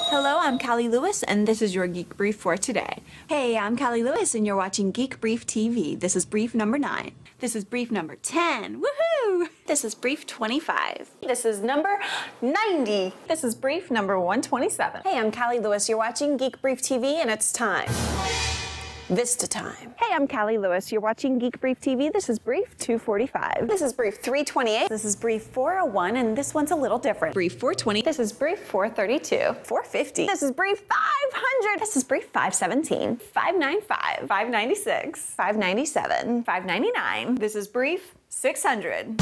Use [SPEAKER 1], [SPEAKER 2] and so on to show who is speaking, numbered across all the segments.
[SPEAKER 1] Hello, I'm Callie Lewis, and this is your Geek Brief for today.
[SPEAKER 2] Hey, I'm Callie Lewis, and you're watching Geek Brief TV. This is brief number 9.
[SPEAKER 1] This is brief number 10. Woohoo!
[SPEAKER 2] This is brief 25.
[SPEAKER 3] This is number 90. This is brief number 127. Hey, I'm Callie Lewis. You're watching Geek Brief TV, and it's time. Vista time. Hey, I'm Callie Lewis. You're watching Geek Brief TV. This is brief 245. This is brief 328. This is brief 401, and this one's a little different.
[SPEAKER 1] Brief 420.
[SPEAKER 3] This is brief 432. 450. This is brief 500. This is brief 517. 595. 596. 597. 599. This is brief 600.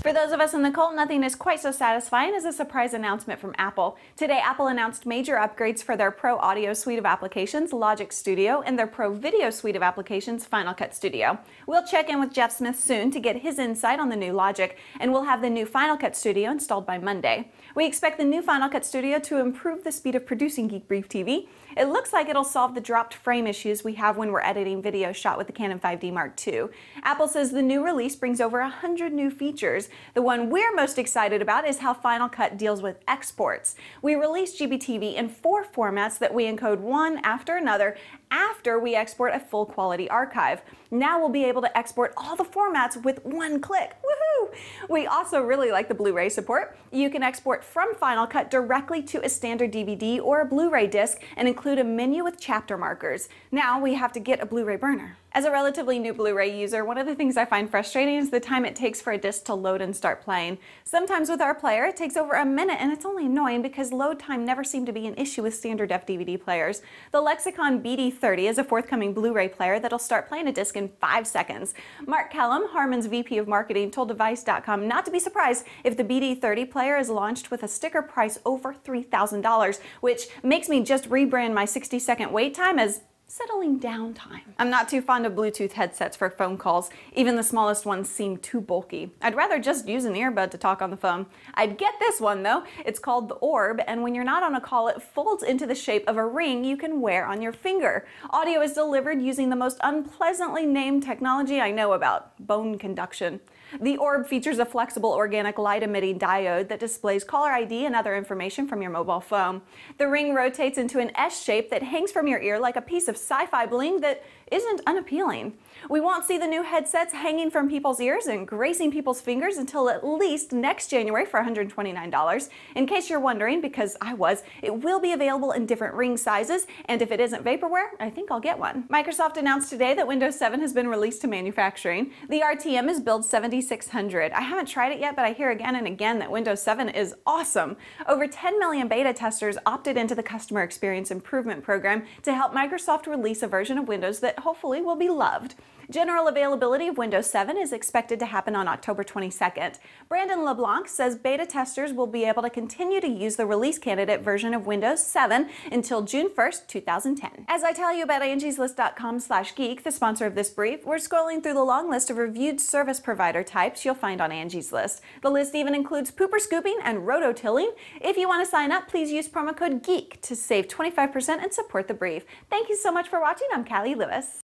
[SPEAKER 1] For those of us in the cult, nothing is quite so satisfying as a surprise announcement from Apple. Today, Apple announced major upgrades for their Pro Audio suite of applications, Logic Studio, and their Pro Video suite of applications, Final Cut Studio. We'll check in with Jeff Smith soon to get his insight on the new Logic, and we'll have the new Final Cut Studio installed by Monday. We expect the new Final Cut Studio to improve the speed of producing Geek Brief TV. It looks like it'll solve the dropped frame issues we have when we're editing video shot with the Canon 5D Mark II. Apple says the new release brings over 100 new features. The one we're most excited about is how Final Cut deals with exports. We released GBTV in 4 formats that we encode one after another after we export a full quality archive. Now we'll be able to export all the formats with one click. Woohoo! We also really like the Blu-ray support. You can export from Final Cut directly to a standard DVD or a Blu-ray disc and include a menu with chapter markers. Now we have to get a Blu-ray burner. As a relatively new Blu-ray user, one of the things I find frustrating is the time it takes for a disc to load and start playing. Sometimes with our player, it takes over a minute, and it's only annoying because load time never seemed to be an issue with standard def DVD players. The Lexicon BD30 is a forthcoming Blu-ray player that'll start playing a disc in 5 seconds. Mark Kellum, Harman's VP of Marketing, told Device.com not to be surprised if the BD30 player is launched with a sticker price over $3,000, which makes me just rebrand my 60-second wait time as settling down time. I'm not too fond of Bluetooth headsets for phone calls. Even the smallest ones seem too bulky. I'd rather just use an earbud to talk on the phone. I'd get this one though. It's called the Orb, and when you're not on a call, it folds into the shape of a ring you can wear on your finger. Audio is delivered using the most unpleasantly named technology I know about, bone conduction. The Orb features a flexible organic light-emitting diode that displays caller ID and other information from your mobile phone. The ring rotates into an S shape that hangs from your ear like a piece of sci-fi bling that isn't unappealing. We won't see the new headsets hanging from people's ears and gracing people's fingers until at least next January for $129. In case you're wondering, because I was, it will be available in different ring sizes, and if it isn't vaporware, I think I'll get one. Microsoft announced today that Windows 7 has been released to manufacturing. The RTM is build 7600. I haven't tried it yet, but I hear again and again that Windows 7 is awesome. Over 10 million beta testers opted into the Customer Experience Improvement Program to help Microsoft release a version of Windows that hopefully will be loved. General availability of Windows 7 is expected to happen on October 22nd. Brandon LeBlanc says beta testers will be able to continue to use the release candidate version of Windows 7 until June 1st, 2010. As I tell you about angieslist.com/geek, the sponsor of this brief, we're scrolling through the long list of reviewed service provider types you'll find on Angie's List. The list even includes pooper scooping and rototilling. If you want to sign up, please use promo code GEEK to save 25% and support the brief. Thank you so much for watching. I'm Callie Lewis.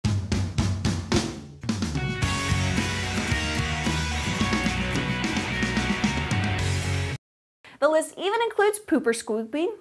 [SPEAKER 1] The list even includes pooper scooping.